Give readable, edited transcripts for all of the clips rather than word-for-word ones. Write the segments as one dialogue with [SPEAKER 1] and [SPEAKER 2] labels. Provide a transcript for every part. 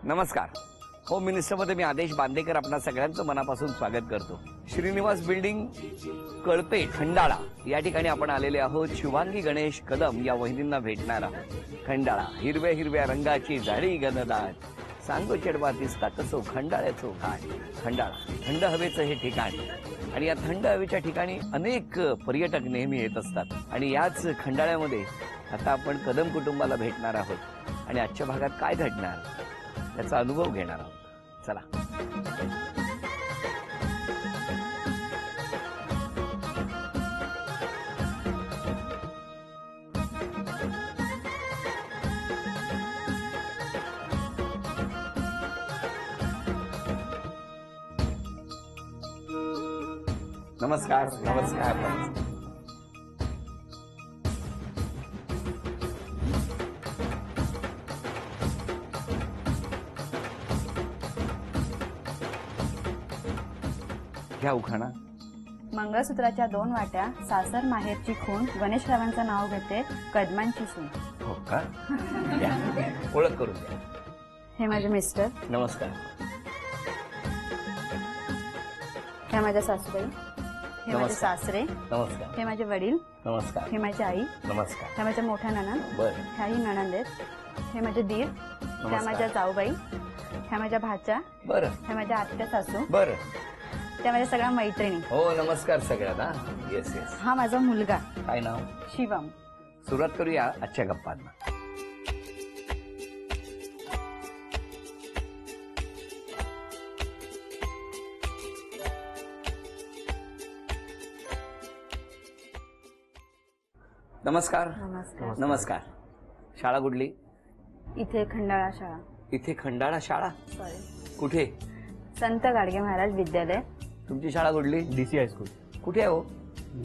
[SPEAKER 1] नमस्कार. होम मिनिस्टरमध्ये मी आदेश बांदेकर आपणा सगळ्यांचं मनापासून स्वागत करतो. श्रीनिवास बिल्डिंग कळपे खंडाळा या ठिकाणी आपण आलेले आहोत. शुभांगी गणेश कदम या वहिनींना भेटणार आहोत. खंडाळा हिरव्या हिरव्या रंगाची झाडी गणदाट सांगो चढवा दिसता कसो खंडाळ्याचो घाट. खंडाळा थंड हवेचं हे ठिकाण आणि या थंड हवेच्या ठिकाणी अनेक पर्यटक नेहमी येत असतात आणि याच खंडाळ्यामध्ये आता आपण कदम कुटुंबाला भेटणार आहोत आणि आजच्या भागात काय घडणार याचा अनुभव घेणार आहोत. चला. नमस्कार. नमस्कार. घ्या उखाणा.
[SPEAKER 2] मंगळसूत्राच्या 2 वाट्या सासर माहेरची खून गणेशरावांचं नाव घेते कदमांची सून.
[SPEAKER 1] हो का? द्या. ओळख करून द्या.
[SPEAKER 2] हे माझे मिस्टर.
[SPEAKER 1] नमस्कार.
[SPEAKER 2] हे माझ्या सासूबाई. हे माझे
[SPEAKER 1] नमस्कार.
[SPEAKER 2] सासरे.
[SPEAKER 1] नमस्कार.
[SPEAKER 2] हे माझे वडील.
[SPEAKER 1] नमस्कार.
[SPEAKER 2] हे माझी आई.
[SPEAKER 1] नमस्कार.
[SPEAKER 2] हे माझ्या मोठ्या नणंद.
[SPEAKER 1] बरं.
[SPEAKER 2] ह्याही नणंद आहेत. हे माझे दीर. ह्या माझ्या जाऊबाई. ह्या माझ्या भाच्या.
[SPEAKER 1] बरं.
[SPEAKER 2] ह्या माझ्या आत्या सासू.
[SPEAKER 1] बरं.
[SPEAKER 2] त्या माझ्या सगळ्या मैत्रिणी.
[SPEAKER 1] हो नमस्कार सगळ्यांना. Yes yes.
[SPEAKER 2] हा माझा मुलगा
[SPEAKER 1] काय नाव?
[SPEAKER 2] शिवम.
[SPEAKER 1] सुरुवात करूया आजच्या गप्पांना. नमस्कार.
[SPEAKER 2] नमस्कार.
[SPEAKER 1] नमस्कार. शाळा कुठली?
[SPEAKER 2] इथे खंडाळा शाळा.
[SPEAKER 1] इथे खंडाळा शाळा.
[SPEAKER 2] सॉरी.
[SPEAKER 1] कुठे?
[SPEAKER 2] संत गाडगे महाराज विद्यालय.
[SPEAKER 1] तुमची शाळा कुठली?
[SPEAKER 3] डीसी हायस्कूल
[SPEAKER 1] कुठे आहे हो?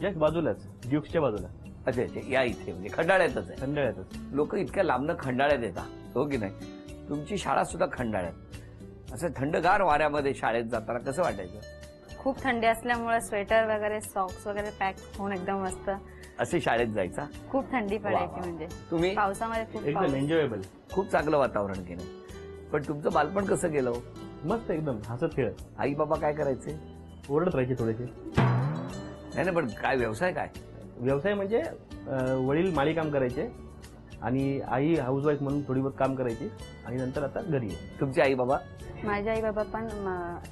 [SPEAKER 3] जस्ट बाजूलाच, ड्युक्सच्या बाजूला,
[SPEAKER 1] अच्छा अच्छा. या इथे म्हणजे खंडाळ्यातच आहे.
[SPEAKER 3] खंडाळ्यातच.
[SPEAKER 1] लोक इतक्या लांबनं खंडाळ्यात येतात, हो की नाही? तुमची शाळा सुद्धा खंडाळ्यात. असं थंडगार वाऱ्यामध्ये शाळेत जाताना कसं वाटायचं?
[SPEAKER 2] खूप थंडी असल्यामुळे स्वेटर वगैरे सॉक्स वगैरे पॅक होऊन एकदम मस्त.
[SPEAKER 1] असे शाळेत जायचा?
[SPEAKER 2] खूप थंडी
[SPEAKER 1] वा,
[SPEAKER 2] पडायची
[SPEAKER 1] वा.
[SPEAKER 2] म्हणजे
[SPEAKER 1] तुम्ही?
[SPEAKER 2] पावसामध्ये खूप
[SPEAKER 3] एकदम
[SPEAKER 2] पाऊस.
[SPEAKER 3] एन्जॉयबल.
[SPEAKER 1] खूप चांगलं वातावरण केलं. पण तुमचं बालपण कसं गेलं हो?
[SPEAKER 3] मस्त एकदम हसत खेळत.
[SPEAKER 1] आई बाबा काय करायचे?
[SPEAKER 3] ओरडत राहायचे थोडेसे.
[SPEAKER 1] नाही नाही, पण काय व्यवसाय काय?
[SPEAKER 3] व्यवसाय म्हणजे वडील माळी काम करायचे आणि आई हाऊसवाईफ म्हणून थोडी बहुत काम करायची आणि नंतर आता घरी आहे.
[SPEAKER 1] तुमचे आई बाबा?
[SPEAKER 2] माझे आई बाबा पण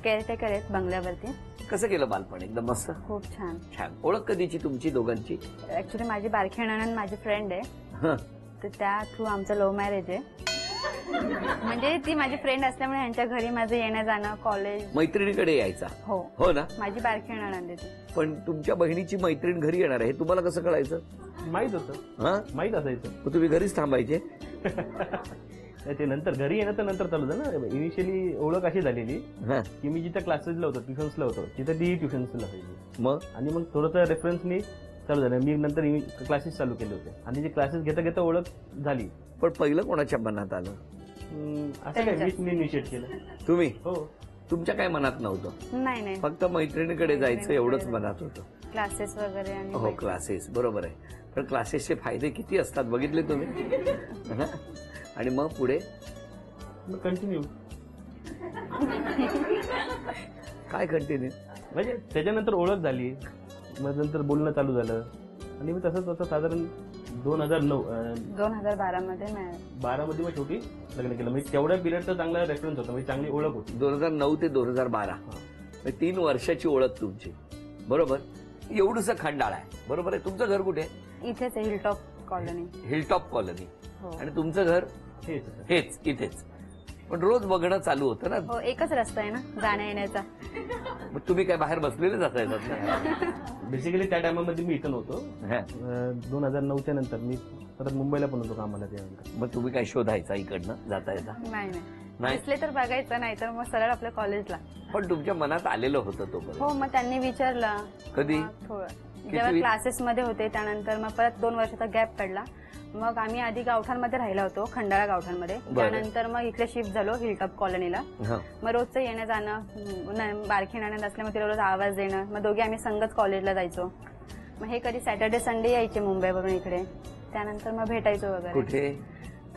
[SPEAKER 2] केअरटेकर आहेत बंगल्यावरती.
[SPEAKER 1] कसं गेलं बालपण? एकदम मस्त.
[SPEAKER 2] खूप छान.
[SPEAKER 1] छान. ओळख कधीची तुमची दोघांची?
[SPEAKER 2] ऍक्च्युली माझी बारकी नणंद माझी फ्रेंड आहे,
[SPEAKER 1] हं.
[SPEAKER 2] तर त्या थ्रू आमचं लव्ह मॅरेज आहे. म्हणजे ती माझी फ्रेंड असल्यामुळे यांच्या घरी माझं येणं जाणं कॉलेज.
[SPEAKER 1] मैत्रिणीकडे यायचा?
[SPEAKER 2] हो.
[SPEAKER 1] हो ना.
[SPEAKER 2] माझी बारकी नणंद आहे ती.
[SPEAKER 1] पण तुमच्या बहिणीची मैत्रीण घरी येणार आहे हे तुम्हाला कसं कळायचं?
[SPEAKER 3] माहित होतं,
[SPEAKER 1] हा?
[SPEAKER 3] माहित असायचं.
[SPEAKER 1] मग तुम्ही घरीच थांबायचे?
[SPEAKER 3] ते नंतर घरी येणं तर नंतर चालू झालं ना. इनिशियली ओळख अशी झालेली
[SPEAKER 1] हा.
[SPEAKER 3] की मी जिथं क्लासेसला होतो, ट्युशन्सला होतो, तिथं ती ट्युशन्सला असायची.
[SPEAKER 1] मग
[SPEAKER 3] आणि मग थोडंसं रेफरन्सनी चालू झालं. मी नंतर क्लासेस चालू केले होते आणि ते क्लासेस घेता घेता ओळख झाली.
[SPEAKER 1] पण पहिलं कोणाच्या मनात आलं?
[SPEAKER 3] असं काय मी इनिशिएट केलं.
[SPEAKER 1] तुम्ही?
[SPEAKER 3] हो.
[SPEAKER 1] तुमच्या काय मनात नव्हतं?
[SPEAKER 2] नाही नाही,
[SPEAKER 1] फक्त मैत्रिणीकडे जायचं एवढंच मनात होतं.
[SPEAKER 2] क्लासेस वगैरे आणि
[SPEAKER 1] हो क्लासेस. बरोबर आहे. पण क्लासेसचे फायदे किती असतात बघितले तुम्ही? हं? आणि मग पुढे
[SPEAKER 3] मग कंटिन्यू
[SPEAKER 1] काय कंटिन्यू?
[SPEAKER 3] म्हणजे त्याच्यानंतर ओळख झाली, मग नंतर बोलणं चालू झालं आणि मी तसंच साधारण
[SPEAKER 2] 2012 मध्ये
[SPEAKER 3] 12 मध्ये मग छोटी लग्न केलं. म्हणजे तेवढ्या पिरियडचा चांगला रेफरन्स होता, म्हणजे चांगली ओळख होती.
[SPEAKER 1] 2009 ते 2012 3 वर्षाची ओळख तुमची. बरोबर. एवढंसं खंडाळा आहे. बरोबर आहे. तुमचं घर कुठे?
[SPEAKER 2] इथेच आहे, हिलटॉप कॉलनी.
[SPEAKER 1] Hilltop colony.
[SPEAKER 2] हो.
[SPEAKER 1] आणि तुमचं घर?
[SPEAKER 3] हेच.
[SPEAKER 1] हेच इथेच. पण रोज बघणं चालू होतं ना.
[SPEAKER 2] हो, एकच रस्ता आहे ना जाण्या येण्याचा.
[SPEAKER 1] मग तुम्ही काय बाहेर बसलेलेच असायचं ना?
[SPEAKER 3] बेसिकली त्या टायमामध्ये मी इथं नव्हतो.
[SPEAKER 1] हं.
[SPEAKER 3] 2009च्या नंतर मी परत मुंबईला पण होतो कामाला. त्यानंतर
[SPEAKER 1] मग तुम्ही काय शोधायचा इकडनं जाता येता?
[SPEAKER 2] नाही
[SPEAKER 1] नाही.
[SPEAKER 2] नाही, दिसले तर बघायचं, नाही तर मग सरळ आपल्या कॉलेजला.
[SPEAKER 1] पण तुमच्या मनात आलेलं होतं तो
[SPEAKER 2] हो, मग त्यांनी विचारलं.
[SPEAKER 1] कधी?
[SPEAKER 2] मग थोडं जेव्हा क्लासेस मध्ये होते त्यानंतर मग परत 2 वर्षाचा गॅप पडला. मग आम्ही आधी गावठाणमध्ये राहिला होतो, खंडाळा गावठाणमध्ये. त्यानंतर मग इकडे शिफ्ट झालो हिलटॉप कॉलनीला. मग रोजचं येणं जाणं, बारकी नणंद असल्यामुळे तिला रोज आवाज देणं, मग दोघे आम्ही संगत कॉलेजला जायचो. मग हे कधी सॅटर्डे संडे यायचे मुंबईवरून इकडे, त्यानंतर मग भेटायचो वगैरे.
[SPEAKER 1] कुठे?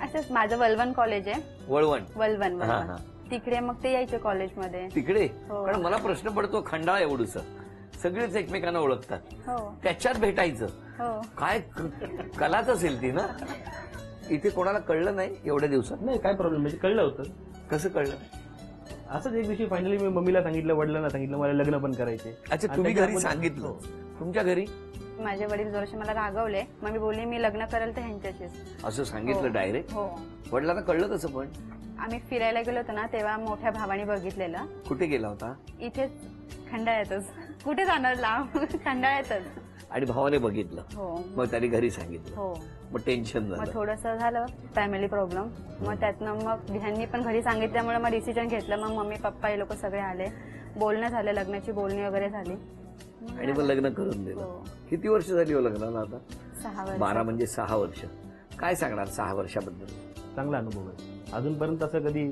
[SPEAKER 2] असंच माझं वलवण कॉलेज आहे.
[SPEAKER 1] वळवण.
[SPEAKER 2] वलवण
[SPEAKER 1] हा,
[SPEAKER 2] वलवण.
[SPEAKER 1] हा.
[SPEAKER 2] तिकडे मग ते यायचे कॉलेजमध्ये.
[SPEAKER 1] तिकडे.
[SPEAKER 2] हो.
[SPEAKER 1] कारण मला प्रश्न पडतो, खंडाळा एवढूस सगळेच एकमेकांना ओळखतात,
[SPEAKER 2] हो
[SPEAKER 1] त्याच्यात भेटायचं
[SPEAKER 2] हो.
[SPEAKER 1] काय कलाच असेल ती ना. इथे कोणाला कळलं नाही एवढ्या दिवसात?
[SPEAKER 3] नाही काय प्रॉब्लेम, म्हणजे कळलं होतं.
[SPEAKER 1] कसं कळलं?
[SPEAKER 3] असंच एक दिवशी फायनली मी मम्मीला सांगितलं, वडिलांना सांगितलं मला लग्न पण करायचे.
[SPEAKER 1] अच्छा,
[SPEAKER 3] आणि
[SPEAKER 1] तुम्ही
[SPEAKER 3] त्याच्या
[SPEAKER 1] घरी
[SPEAKER 3] अगोदर-
[SPEAKER 1] सांगितलं?
[SPEAKER 3] हो.
[SPEAKER 1] तुमच्या घरी
[SPEAKER 2] माझे वडील जोरशी मला रागवले, मग मी बोलली मी लग्न करेल तर ह्यांच्याशीच.
[SPEAKER 1] असं सांगितलं
[SPEAKER 2] हो.
[SPEAKER 1] डायरेक्ट?
[SPEAKER 2] हो.
[SPEAKER 1] वडिलांना कळलं कसं पण?
[SPEAKER 2] आम्ही फिरायला गेलो होतो ना, तेव्हा मोठ्या भावाने बघितलेलं.
[SPEAKER 1] कुठे गेला होता?
[SPEAKER 2] इथेच खंडाळ्यातच. कुठे जाणार लांब, खंडाळ्यातच.
[SPEAKER 1] आणि भावाने बघितलं,
[SPEAKER 2] हो
[SPEAKER 1] मग त्याने घरी सांगितलं,
[SPEAKER 2] हो.
[SPEAKER 1] मग टेन्शन
[SPEAKER 2] मग
[SPEAKER 1] झालं.
[SPEAKER 2] थोडस झालं फॅमिली प्रॉब्लेम. मग त्यातनं मग ह्यांनी पण घरी सांगितल्यामुळे मग डिसिजन घेतलं. मग मम्मी पप्पा हे लोक सगळे आले, बोलणं झालं, लग्नाची बोलणी वगैरे झाली.
[SPEAKER 1] आणि मग लग्न करून दिलं.
[SPEAKER 2] हो.
[SPEAKER 1] किती वर्ष झाली हो लग्नाला आता?
[SPEAKER 2] 6 वर्ष.
[SPEAKER 1] 12 म्हणजे 6 वर्ष. काय सांगणार 6 वर्षाबद्दल?
[SPEAKER 3] चांगला अनुभव आहे. अजूनपर्यंत असं कधी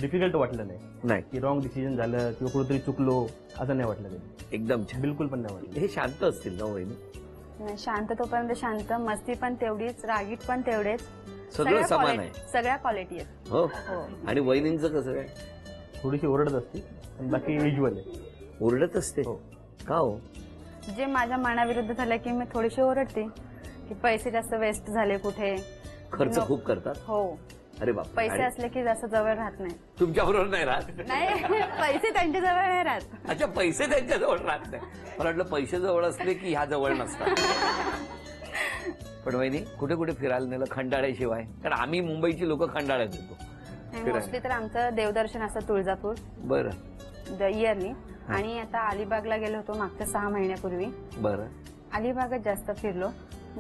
[SPEAKER 3] डिफिकल्ट वाटलं नाही
[SPEAKER 1] नाही,
[SPEAKER 3] की रॉंग डिसिजन झालं किंवा कुठेतरी चुकलो, असं नाही वाटलं कधी.
[SPEAKER 1] एकदम छान.
[SPEAKER 3] बिलकुल पण नाही वाटलं.
[SPEAKER 1] हे शांत असतील ना वहिनी?
[SPEAKER 2] नाही, शांत तोपर्यंत शांत, मस्ती पण तेवढीच, रागीट पण तेवढेच.
[SPEAKER 1] सगळं समान
[SPEAKER 2] quality-
[SPEAKER 1] आहे.
[SPEAKER 2] सगळ्या क्वालिटी आहेत.
[SPEAKER 1] हो.
[SPEAKER 2] हो.
[SPEAKER 1] आणि वहिनींचं कसं काय?
[SPEAKER 3] थोडीशी ओरडत असते पण बाकी युजल आहे.
[SPEAKER 1] ओरडत असते?
[SPEAKER 3] हो.
[SPEAKER 1] का हो?
[SPEAKER 2] जे माझ्या मनाविरुद्ध झालं की मी थोडीशी ओरडते की पैसे जास्त वेस्ट झाले कुठे.
[SPEAKER 1] खर्च खूप करतात?
[SPEAKER 2] हो.
[SPEAKER 1] अरे बाप.
[SPEAKER 2] पैसे असले की जास्त जवळ राहत नाही.
[SPEAKER 1] तुमच्या बरोबर नाही राहत?
[SPEAKER 2] नाही, पैसे त्यांच्या जवळ नाही राहत.
[SPEAKER 1] अच्छा, पैसे त्यांच्या जवळ राहत नाही. मला वाटलं पैसे जवळ असले की ह्या जवळ नसतात. पण वहिनी कुठे कुठे फिरायला नेलं खंडाळ्याशिवाय? कारण आम्ही मुंबईची लोक खंडाळ्यात येतो.
[SPEAKER 2] मोस्टली तर आमचं देवदर्शन असतं तुळजापूर
[SPEAKER 1] बरं
[SPEAKER 2] इयरली. आणि आता अलिबागला गेलो होतो मागच्या 6 महिन्यापूर्वी.
[SPEAKER 1] बरं.
[SPEAKER 2] अलिबागच जास्त फिरलो.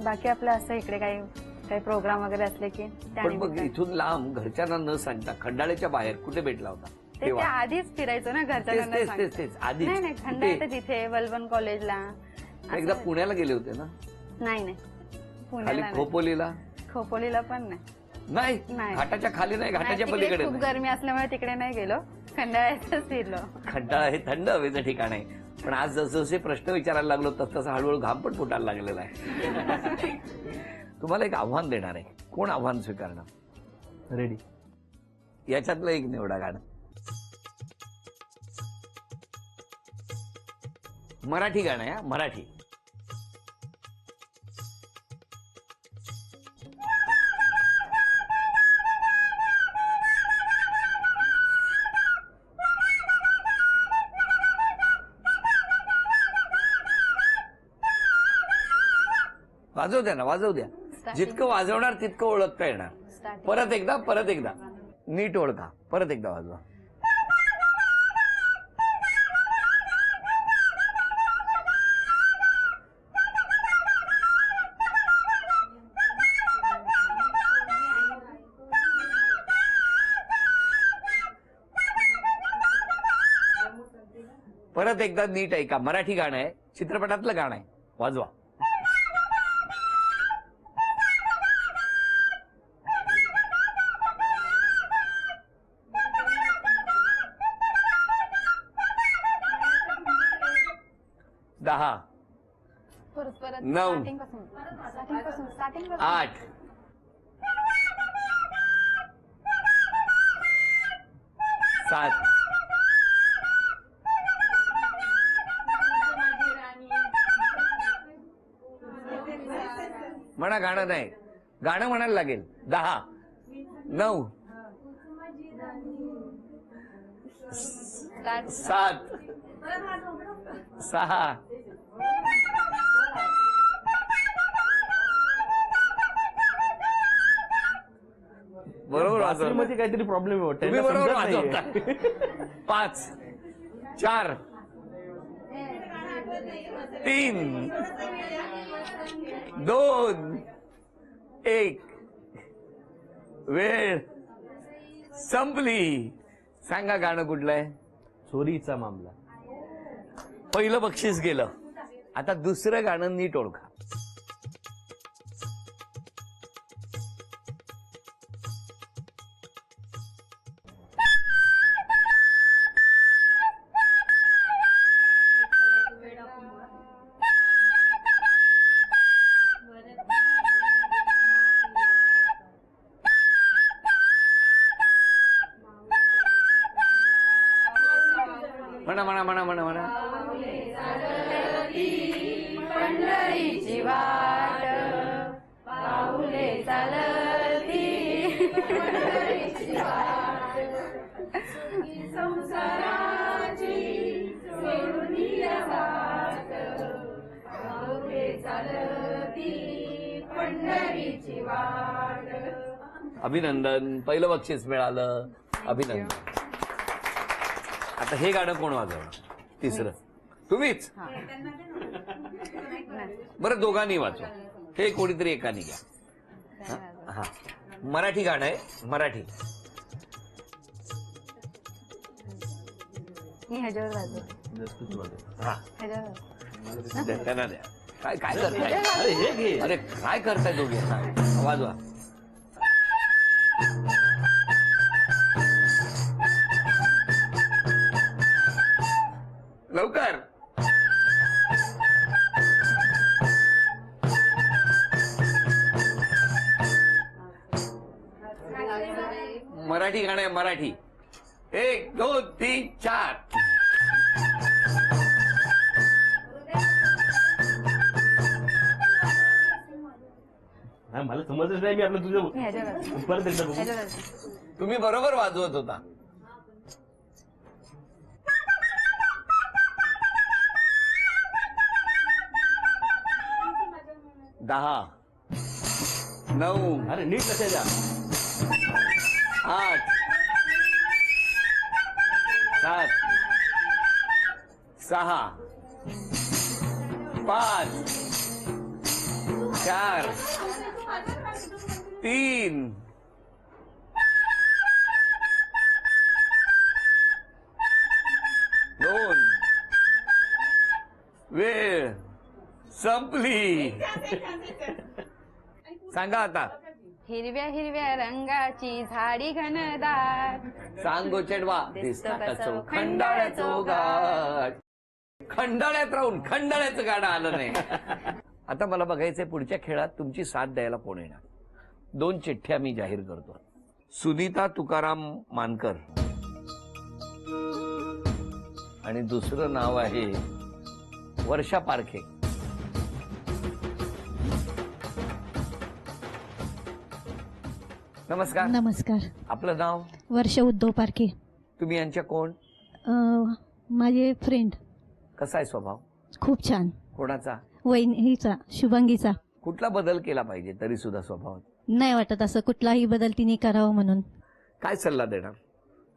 [SPEAKER 2] बाकी आपलं असं इकडे काही प्रोग्राम वगैरे असले की
[SPEAKER 1] पण मग इथून लांब घरच्यांना न सांगता खंडाळ्याच्या बाहेर कुठे भेटला होता
[SPEAKER 2] ते आधीच फिरायचो ना घरच्यांना न सांगता.
[SPEAKER 1] तेच आधीच.
[SPEAKER 2] नाही नाही, खंडाळ्यात तिथे वलवण कॉलेजला.
[SPEAKER 1] एकदा पुण्याला गेले होते ना?
[SPEAKER 2] नाही नाही,
[SPEAKER 1] खाली
[SPEAKER 2] पुण्याला नाही.
[SPEAKER 1] खोपोलीला?
[SPEAKER 2] खोपोलीला पण नाही.
[SPEAKER 1] नाही,
[SPEAKER 2] नाही.
[SPEAKER 1] घाटाच्या खाली नाही, घाटाच्या
[SPEAKER 2] नाही, तिकडे
[SPEAKER 1] पलीकडे
[SPEAKER 2] खूप
[SPEAKER 1] नाही.
[SPEAKER 2] गरमी असल्यामुळे तिकडे नाही गेलो, खंडाळ्यातच फिरलो.
[SPEAKER 1] खंडाळा हे थंड हवेचं ठिकाण आहे. पण आज जसे प्रश्न विचारायला लागलो तसं हळूहळू घाम पण फुटायला लागलेला आहे. तुम्हाला एक आव्हान देणार आहे. कोण आव्हान स्वीकारणार?
[SPEAKER 3] रेडी.
[SPEAKER 1] याच्यातलं एक निवडा गाणं. मराठी गाणं आहे, मराठी. वाजवू द्या ना, वाजवू द्या. जितकं वाजवणार तितकं ओळखता येणार.
[SPEAKER 2] Starting.
[SPEAKER 1] परत एकदा नीट ओळखा. परत एकदा वाजवा. परत एकदा नीट ऐका. मराठी गाणं आहे, चित्रपटातलं गाणं आहे. वाजवा. दहा,
[SPEAKER 2] परत
[SPEAKER 1] 9,
[SPEAKER 2] स्टार्टिंग पासून
[SPEAKER 1] 8, 7, म्हणा. गाणं नाही, गाणं म्हणायला लागेल. 10, 9, 7, 6, बरोबर वाजवलं.
[SPEAKER 3] मध्ये काहीतरी प्रॉब्लेम आहे वाटतं.
[SPEAKER 1] तुम्ही
[SPEAKER 3] यांना
[SPEAKER 1] बरोबर
[SPEAKER 3] समजत
[SPEAKER 1] वाजवता.
[SPEAKER 3] नाहीये.
[SPEAKER 1] 5, 4, 3, 2, 1. वेळ संपली. सांगा गाणं कुठलं आहे?
[SPEAKER 3] चोरीचा मामला.
[SPEAKER 1] पहिलं बक्षीस गेलं. आता दुसरं गाणं नीट ओळखा. म्हणा म्हणा म्हणा म्हणा म्हणा.
[SPEAKER 2] पंढरीची वाट पाऊले चालती पंढरीची वाट संसाराची सोडून वाट पाऊले चालती पंढरीची वाट.
[SPEAKER 1] अभिनंदन, पहिलं बक्षीस मिळालं. अभिनंदन. आता हे गाणं कोण वाजवणार? तिसरं तुम्हीच. बरं, दोघांनी वाचवा. हे कोणीतरी एकाने घ्या. हा, मराठी गाणं आहे, मराठी.
[SPEAKER 2] मी ह्याच्यावर वाजवते.
[SPEAKER 1] हा,
[SPEAKER 2] ह्याच्यावर
[SPEAKER 1] त्यांना द्या. काय काय करताय?
[SPEAKER 3] अरे हे घे.
[SPEAKER 1] अरे काय करताय दोघे? हा, वाजवा. लवकर. मराठी गाणं आहे, मराठी. 1 2 3 4.
[SPEAKER 3] हा, मला समजच नाही. मी आपलं तुझं
[SPEAKER 2] मी ह्याच्यावर
[SPEAKER 3] परत एकदा बघू.
[SPEAKER 2] ह्याच्यावर
[SPEAKER 1] तुम्ही बरोबर वाजवत होता. दहा, 9,
[SPEAKER 3] अरे नीट लक्षात द्या.
[SPEAKER 1] 8, 7, 6, 5, 4, 3, 2. वेळ संपली. सांगा आता.
[SPEAKER 2] हिरव्या हिरव्या रंगाची झाडी घनदाट
[SPEAKER 1] सांगो चेडवा दिसता कसो खंडाळ्याचो गाठ. खंडाळ्यात राहून खंडाळ्याचं गाणं आलं नाही. आता मला बघायचंय पुढच्या खेळात तुमची साथ द्यायला कोण येणार. 2 चिठ्ठ्या मी जाहीर करतो. सुनीता तुकाराम मानकर आणि दुसरं नाव आहे वर्षा पारखे. नमस्कार.
[SPEAKER 4] नमस्कार.
[SPEAKER 1] आपलं नाव?
[SPEAKER 4] वर्षा उद्धव पारखे.
[SPEAKER 1] तुम्ही यांच्या कोण?
[SPEAKER 4] माझे फ्रेंड.
[SPEAKER 1] कसा आहे स्वभाव?
[SPEAKER 4] खूप छान.
[SPEAKER 1] कोणाचा?
[SPEAKER 4] वहिनीचा, शुभांगीचा.
[SPEAKER 1] कुठला बदल केला पाहिजे तरी सुद्धा स्वभावात?
[SPEAKER 4] नाही वाटत असं कुठलाही बदल तिने करावं म्हणून.
[SPEAKER 1] काय सल्ला देणार?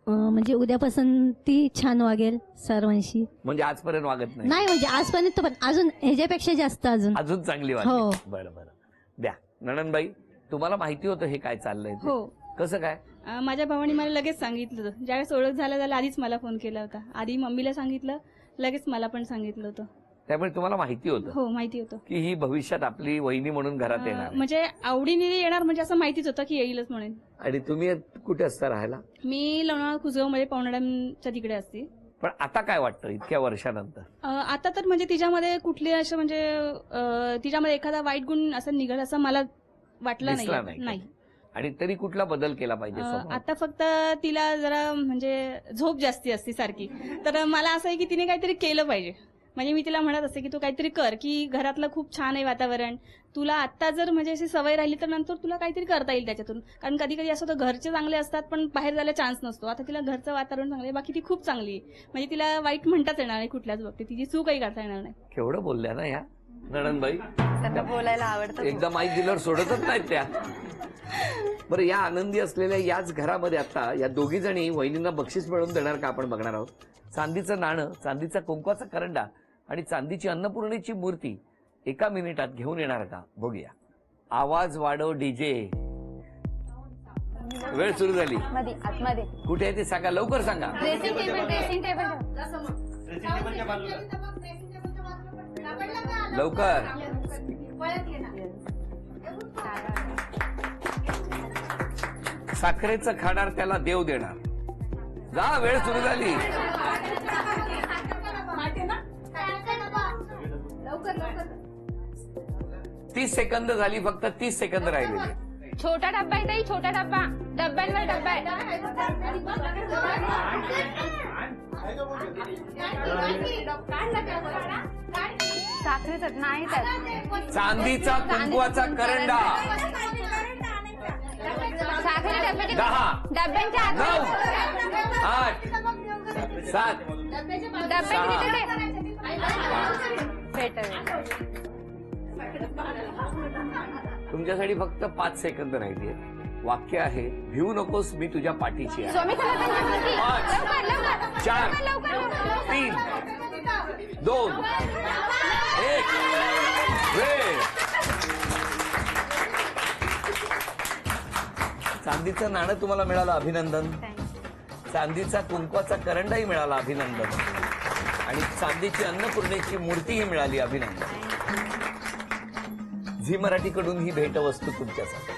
[SPEAKER 4] म्हणजे उद्यापासून ती छान वागेल सर्वांशी.
[SPEAKER 1] म्हणजे आजपर्यंत वागत नाही?
[SPEAKER 4] नाही म्हणजे आजपर्यंत पण अजून ह्याच्यापेक्षा जास्त अजून
[SPEAKER 1] चांगली
[SPEAKER 4] हो.
[SPEAKER 1] वाटते. बरं बरं द्या. नणनबाई, तुम्हाला माहिती होतं हे काय चाललंय ते?
[SPEAKER 5] हो.
[SPEAKER 1] कसं काय?
[SPEAKER 5] माझ्या भावाने मला लगेच सांगितलं होतं. ज्यावेळेस ओळख झाल्या आधीच मला फोन केला होता. आधी मम्मीला सांगितलं, लगेच मला पण सांगितलं होतं.
[SPEAKER 1] त्यामुळे तुम्हाला माहिती होतं
[SPEAKER 5] हो, माहिती होतं.
[SPEAKER 1] की ही भविष्यात आपली वहिनी म्हणून घरात येणार.
[SPEAKER 5] म्हणजे आवडीने येणार म्हणजे असं माहितीच होतं की येईलच म्हणून.
[SPEAKER 1] आणि तुम्ही कुठे असता राहायला?
[SPEAKER 5] मी लोणावळा कुसगावमध्ये पवनाड्याच्या तिकडे असते.
[SPEAKER 1] पण आता काय वाटतं इतक्या वर्षानंतर?
[SPEAKER 5] आता तर म्हणजे तिच्यामध्ये कुठले असं म्हणजे तिच्यामध्ये एखादा वाईट गुण असं निघाल असं मला वाटलं
[SPEAKER 1] दिसला
[SPEAKER 5] नाही.
[SPEAKER 1] नाही.
[SPEAKER 5] नाही.
[SPEAKER 1] आणि तरी कुठला बदल केला पाहिजे स्वभावात?
[SPEAKER 5] आता फक्त तिला जरा म्हणजे झोप जास्ती असते सारखी. तर मला असं आहे की तिने काहीतरी केलं पाहिजे. म्हणजे मी तिला म्हणत असते की तू काहीतरी कर, की घरातलं खूप छान आहे वातावरण, तुला आता जर म्हणजे अशी सवय राहिली तर नंतर तुला काहीतरी करता येईल त्याच्यातून. कारण कधी कधी असं होतं घरचे चांगले असतात पण बाहेर जायला चान्स नसतो. आता तिला घरचं वातावरण चांगलं आहे, बाकी ती खूप चांगली आहे. म्हणजे तिला वाईट म्हणताच येणार नाही कुठल्याच बाबतीत, तिची चूकही करता येणार नाही.
[SPEAKER 1] केवढं बोलल्या ना या नणनबाई.
[SPEAKER 2] त्यांना बोलायला आवडतं.
[SPEAKER 1] एकदा माईक दिल्यावर सोडतच नाहीत त्या. बरं, या आनंदी असलेल्या याच घरामध्ये आता या दोघी जणी वहिनींना बक्षीस मिळवून देणार का आपण बघणार आहोत. चांदीचं नाणं, चांदीचा कुंकवाचा करंडा आणि चांदीची अन्नपूर्णेची मूर्ती 1 मिनिटात घेऊन येणार का बघूया. आवाज वाढव डीजे. वेळ सुरू झाली.
[SPEAKER 2] आतमध्ये
[SPEAKER 1] कुठे आहे ते सांगा, लवकर सांगा.
[SPEAKER 2] ड्रेसिंग टेबल
[SPEAKER 1] लवकर. साखरेचं खाणार त्याला देव देणार. जा, वेळ सुरू झाली. 30 सेकंद झाली, फक्त 30 सेकंद राहिलेले.
[SPEAKER 2] छोटा डब्बा आहे ताई, छोटा डब्बा, डब्यांवर डब्बा आहे. साखरेचं नाही त्यात
[SPEAKER 1] चांदीचा कुंकवाचा करंडा.
[SPEAKER 2] साखरे डब्याचे
[SPEAKER 1] 10
[SPEAKER 2] डब्यांच्या आत
[SPEAKER 1] 9 8 7 तुमच्यासाठी फक्त 5 सेकंद राहिली. वाक्य आहे, भिवू नकोस मी तुझ्या पाठीशी आहे. 4 3 2 1 वेळ. चांदीचं नाणं तुम्हाला मिळालं, अभिनंदन. चांदीचा कुंकवाचा करंडाही मिळाला, अभिनंदन. आणि चांदीची अन्नपूर्णेची मूर्तीही मिळाली, अभिनंदन. झी मराठीकडून ही भेटवस्तू तुमच्यासाठी,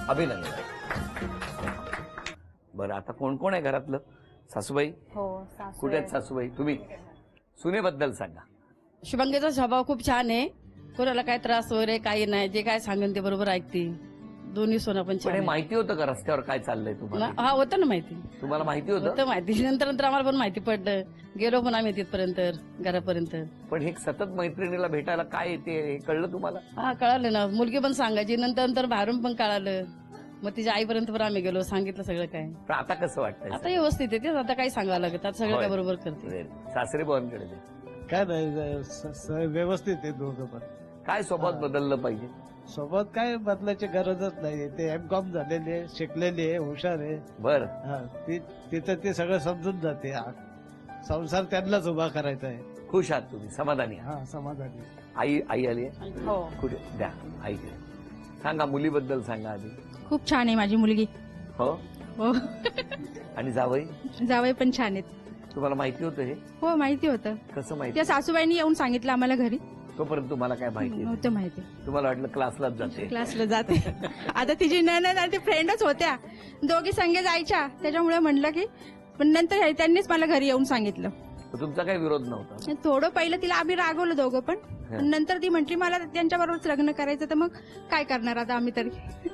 [SPEAKER 1] अभिनंदन. बरं, आता कोण कोण आहे घरातलं? सासूबाई
[SPEAKER 2] हो
[SPEAKER 1] कुठे आहेत? सासूबाई तुम्ही सुनेबद्दल सांगा.
[SPEAKER 6] शुभांगीचा स्वभाव खूप छान आहे. कोणाला काय त्रास वगैरे काही नाही, जे काय सांगेन ते बरोबर ऐकते. दोन्ही सोना पण
[SPEAKER 1] पण
[SPEAKER 6] छान
[SPEAKER 1] हे
[SPEAKER 6] आहे.
[SPEAKER 1] माहिती होतं का रस्त्यावर काय चाललंय तुम्हाला?
[SPEAKER 6] हा होतं ना माहिती,
[SPEAKER 1] तुम्हाला माहिती होतं?
[SPEAKER 6] होतं माहिती. नंतर नंतर आम्हाला पण माहिती पडलं, गेलो पण आम्ही तिथपर्यंत घरापर्यंत.
[SPEAKER 1] पण हे सतत मैत्रिणीला भेटायला काय येते हे कळलं तुम्हाला?
[SPEAKER 6] हा कळालं ना, मुलगी पण सांगायची. नंतर नंतर बाहेरून पण कळालं. मग तिच्या आईपर्यंत पण आम्ही गेलो, सांगितलं सगळं काय.
[SPEAKER 1] पण आता कसं वाटतंय?
[SPEAKER 6] आता व्यवस्थित आहे, तेच आता काही सांगावं लागत, आता सगळं
[SPEAKER 1] होय.
[SPEAKER 6] काय बरोबर करते.
[SPEAKER 1] सासरे भावांकडे दे.
[SPEAKER 7] काय नाही व्यवस्थित आहे दोघं पण.
[SPEAKER 1] काय स्वभावात बदललं पाहिजे?
[SPEAKER 7] सोबत काय बदलायची गरजच नाही. ते M.Com झालेले, शिकलेले आहे, हुशार आहे.
[SPEAKER 1] बर,
[SPEAKER 7] हा, तिथं ते सगळं समजून जाते. संसार त्यांनाच उभा करायचा आहे.
[SPEAKER 1] खुश आहात तुम्ही, समाधानी आहात?
[SPEAKER 7] हा, समाधानी.
[SPEAKER 1] आई आई आली आहे?
[SPEAKER 2] हो
[SPEAKER 1] कुठे? द्या आईकडे. सांगा, मुलीबद्दल सांगा आधी.
[SPEAKER 8] खूप छान आहे माझी मुलगी.
[SPEAKER 1] हो.
[SPEAKER 8] हो
[SPEAKER 1] आणि जावई
[SPEAKER 8] जावई पण छान आहेत.
[SPEAKER 1] तुम्हाला माहिती होतं हे?
[SPEAKER 8] हो माहिती होतं.
[SPEAKER 1] कसं माहिती?
[SPEAKER 8] त्या सासूबाईंनी येऊन सांगितलं आम्हाला घरी.
[SPEAKER 1] तोपर्यंत तुम्हाला काय माहिती?
[SPEAKER 8] नव्हतं माहिती.
[SPEAKER 1] तुम्हाला वाटलं क्लासलाच जाते.
[SPEAKER 8] क्लासला जाते. आता तिची नणंद आणि ती फ्रेंडच होत्या, दोघी संगे जायच्या, त्याच्यामुळे म्हणलं की, पण नंतर त्यांनीच मला घरी येऊन सांगितलं.
[SPEAKER 1] तर तुमचा काही विरोध नव्हता?
[SPEAKER 8] थोडं पहिलं तिला आम्ही रागवलं दोघं पण नंतर ती म्हटली मला त्यांच्याबरोबरच लग्न करायचं, तर मग काय करणार आता आम्ही तरी.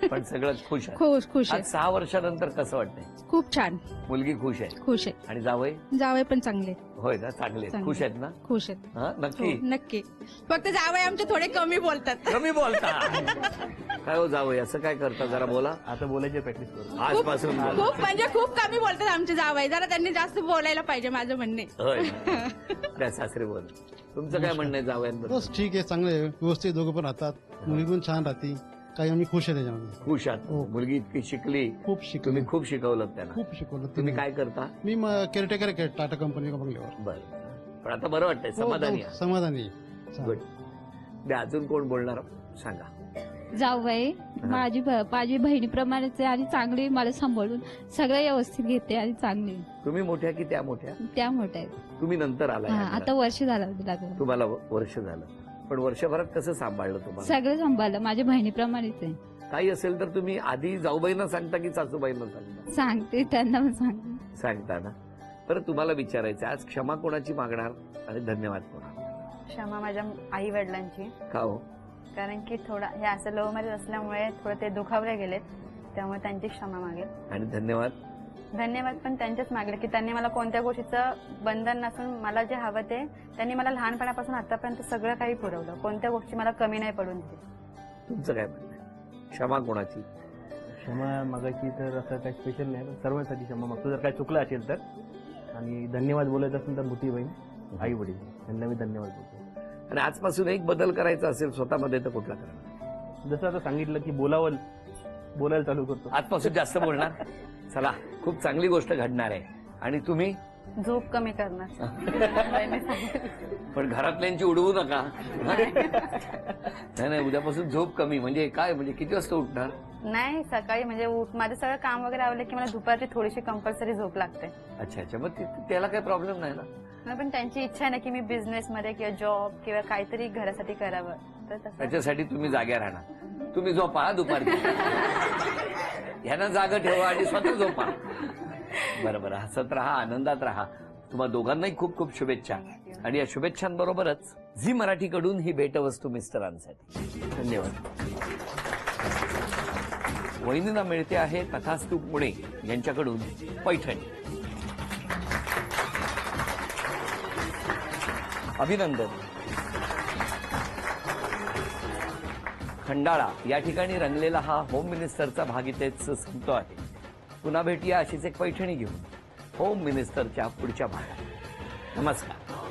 [SPEAKER 1] पण सगळं खुश आहे.
[SPEAKER 8] खुश खुश
[SPEAKER 1] आज
[SPEAKER 8] आहे.
[SPEAKER 1] 6 वर्षानंतर कसं वाटतंय?
[SPEAKER 8] खूप छान.
[SPEAKER 1] मुलगी खुश आहे
[SPEAKER 8] खुश आहे.
[SPEAKER 1] आणि जावई?
[SPEAKER 8] जावई पण चांगले.
[SPEAKER 1] होय ना, चांगले
[SPEAKER 8] चांगले.
[SPEAKER 1] खुश आहेत ना?
[SPEAKER 8] खुश आहेत.
[SPEAKER 1] हा,
[SPEAKER 8] हो,
[SPEAKER 1] नक्की.
[SPEAKER 8] नक्की. फक्त जावई आमचे थोडे कमी बोलतात.
[SPEAKER 1] कमी बोलता. काय हो जावई, असं काय करता? जरा बोला.
[SPEAKER 3] आता बोलायची प्रॅक्टिस करू.
[SPEAKER 1] आजपासून बोला.
[SPEAKER 8] खूप म्हणजे खूप कमी बोलतात आमचे जावई. जरा त्यांनी जास्त बोलायला पाहिजे, माझं म्हणणे.
[SPEAKER 1] होय. त्या सासरे बोल. तुमचं काय म्हणणं आहे जावयांबद्दल?
[SPEAKER 9] बस ठीक आहे, चांगलं आहे, व्यवस्थित दोघं पण राहतात. मुलगी पण छान राहते, काही आम्ही खुश आहे त्याच्यामध्ये.
[SPEAKER 1] खुश आहात?
[SPEAKER 9] हो.
[SPEAKER 1] मुलगी इतकी शिकली,
[SPEAKER 9] खूप शिकले,
[SPEAKER 1] तुम्ही खूप शिकवलं त्यांना.
[SPEAKER 9] खूप शिकवलं.
[SPEAKER 1] तुम्ही काय करता?
[SPEAKER 9] मी केअरटेकर आहे टाटा कंपनी बंगल्यावर.
[SPEAKER 1] बरं, पण आता बरं वाटतंय, समाधानी आहे?
[SPEAKER 9] समाधानी आहे.
[SPEAKER 1] गुड. द्या, अजून कोण बोलणार सांगा.
[SPEAKER 4] जाऊबाई माझी बहिणीप्रमाणेच आहे आणि चांगली मला सांभाळून सगळं व्यवस्थित घेते आणि चांगली.
[SPEAKER 1] तुम्ही मोठ्या की त्या मोठ्या?
[SPEAKER 4] त्या मोठ्या आहेत.
[SPEAKER 1] तुम्ही नंतर आला
[SPEAKER 4] हा,
[SPEAKER 1] या घरात.
[SPEAKER 4] आता वर्ष झालं लागलं.
[SPEAKER 1] तुम्हाला वर्ष झालं, पण वर्षभरात कसं सांभाळलं तुम्हाला?
[SPEAKER 4] सगळं सांभाळलं, माझ्या बहिणीप्रमाणेच आहे.
[SPEAKER 1] काही असेल तर तुम्ही आधी जाऊबाईंना सांगता की सासूबाईंना सांगता?
[SPEAKER 4] सांगते त्यांना पण सांगते.
[SPEAKER 1] सांगता ना. बरं, तुम्हाला विचारायचं, आज क्षमा कोणाची मागणार आणि धन्यवाद कोणा?
[SPEAKER 2] क्षमा माझ्या आई वडिलांची.
[SPEAKER 1] का हो?
[SPEAKER 2] कारण की थोडा हे असं लव्ह मॅरेज असल्यामुळे थोडं ते दुखावले गेलेत, त्यामुळे त्यांची क्षमा मागेल.
[SPEAKER 1] आणि धन्यवाद?
[SPEAKER 2] धन्यवाद पण त्यांचेच मागेल की त्यांनी मला कोणत्या गोष्टीचं बंधन नसून मला जे हवं ते त्यांनी मला लहानपणापासून आतापर्यंत सगळं काही पुरवलं. कोणत्या गोष्टी मला कमी नाही पडून दिली.
[SPEAKER 1] तुमचं काय म्हणणं आहे? क्षमा कोणाची?
[SPEAKER 3] क्षमा मागायची तर असं काही स्पेशल नाही, पण सर्वांसाठी क्षमा मागतो जर काही चुकलं असेल तर. आणि धन्यवाद बोलायचं असेल तर मोठी बहीण, आई वडील यांना मी धन्यवाद बोलतो.
[SPEAKER 1] आणि आजपासून एक बदल करायचा असेल स्वतःमध्ये तर कुठला करणार?
[SPEAKER 3] जसं आता सांगितलं की बोलायला चालू करतो.
[SPEAKER 1] आजपासून जास्त बोलणार. चला, खूप चांगली गोष्ट घडणार आहे. आणि तुम्ही
[SPEAKER 2] झोप कमी करणार.
[SPEAKER 1] पण घरातल्यांची उडवू नका. नाही नाही, उद्यापासून झोप कमी म्हणजे काय? म्हणजे किती वाजता उठणार?
[SPEAKER 2] नाही, सकाळी म्हणजे माझं सगळं काम वगैरे आवडलं की मला दुपारची थोडीशी कंपल्सरी झोप लागते.
[SPEAKER 1] अच्छा अच्छा, मग त्याला काही प्रॉब्लेम नाही ना?
[SPEAKER 2] नाही, पण त्यांची इच्छा नाही की मी बिझनेस मध्ये किंवा जॉब किंवा काहीतरी घरासाठी करावं, तर तसं
[SPEAKER 1] त्याच्यासाठी तुम्ही जाग्या राहणार. तुम्ही झोपा दुपारी. ह्यांना जागा ठेवा आणि स्वतः झोपा. बरोबर, हसत राहा, आनंदात राहा. तुम्हा दोघांनाही खूप खूप शुभेच्छा. आणि या शुभेच्छांबरोबरच झी मराठीकडून ही भेटवस्तू मिस्टरांसाठी. धन्यवाद. वहिनींना मिळते आहे तथास्तू पुणे यांच्याकडून पैठणी. अभिनंदन. खंडाळा या ठिकाणी रंगलेला हा होम मिनिस्टरचा भाग इथेच संपतो आहे. पुन्हा भेटूया अशीच एक पैठणी घेऊन होम मिनिस्टरच्या पुढच्या भागात. नमस्कार.